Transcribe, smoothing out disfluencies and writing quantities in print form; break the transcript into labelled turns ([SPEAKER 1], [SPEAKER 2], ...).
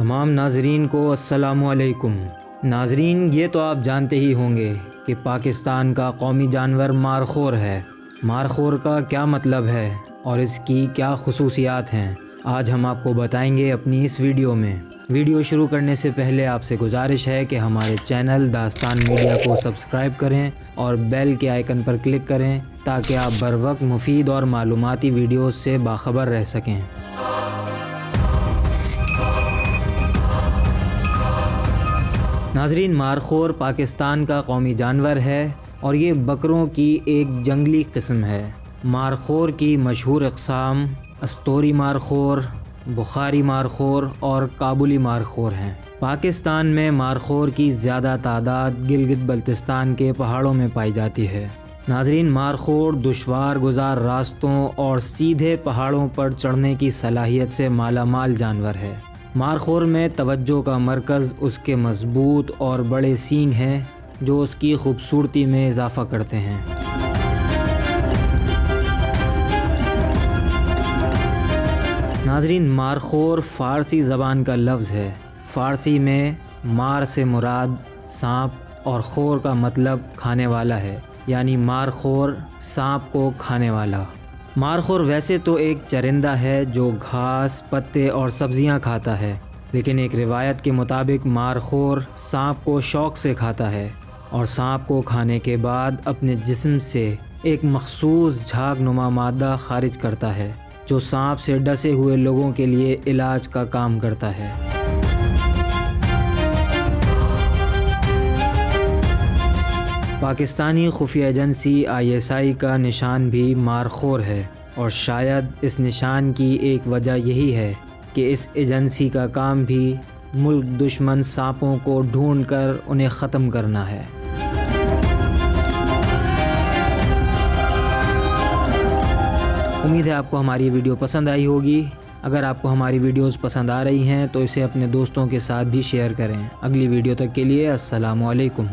[SPEAKER 1] تمام ناظرین کو السلام علیکم۔ ناظرین، یہ تو آپ جانتے ہی ہوں گے کہ پاکستان کا قومی جانور مارخور ہے۔ مارخور کا کیا مطلب ہے اور اس کی کیا خصوصیات ہیں، آج ہم آپ کو بتائیں گے اپنی اس ویڈیو میں۔ ویڈیو شروع کرنے سے پہلے آپ سے گزارش ہے کہ ہمارے چینل داستان میڈیا کو سبسکرائب کریں اور بیل کے آئیکن پر کلک کریں تاکہ آپ بر وقت مفید اور معلوماتی ویڈیوز سے باخبر رہ سکیں۔ ناظرین، مارخور پاکستان کا قومی جانور ہے اور یہ بکروں کی ایک جنگلی قسم ہے۔ مارخور کی مشہور اقسام استوری مارخور، بخاری مارخور اور کابلی مارخور ہیں۔ پاکستان میں مارخور کی زیادہ تعداد گلگت بلتستان کے پہاڑوں میں پائی جاتی ہے۔ ناظرین، مارخور دشوار گزار راستوں اور سیدھے پہاڑوں پر چڑھنے کی صلاحیت سے مالا مال جانور ہے۔ مارخور میں توجہ کا مرکز اس کے مضبوط اور بڑے سینگ ہیں جو اس کی خوبصورتی میں اضافہ کرتے ہیں۔ ناظرین، مارخور فارسی زبان کا لفظ ہے۔ فارسی میں مار سے مراد سانپ اور خور کا مطلب کھانے والا ہے، یعنی مارخور سانپ کو کھانے والا۔ مارخور ویسے تو ایک چرندہ ہے جو گھاس، پتے اور سبزیاں کھاتا ہے، لیکن ایک روایت کے مطابق مارخور سانپ کو شوق سے کھاتا ہے اور سانپ کو کھانے کے بعد اپنے جسم سے ایک مخصوص جھاگ نما مادہ خارج کرتا ہے جو سانپ سے ڈسے ہوئے لوگوں کے لیے علاج کا کام کرتا ہے۔ پاکستانی خفیہ ایجنسی ISI کا نشان بھی مارخور ہے اور شاید اس نشان کی ایک وجہ یہی ہے کہ اس ایجنسی کا کام بھی ملک دشمن سانپوں کو ڈھونڈ کر انہیں ختم کرنا ہے۔ امید ہے آپ کو ہماری ویڈیو پسند آئی ہوگی۔ اگر آپ کو ہماری ویڈیوز پسند آ رہی ہیں تو اسے اپنے دوستوں کے ساتھ بھی شیئر کریں۔ اگلی ویڈیو تک کے لیے السلام علیکم۔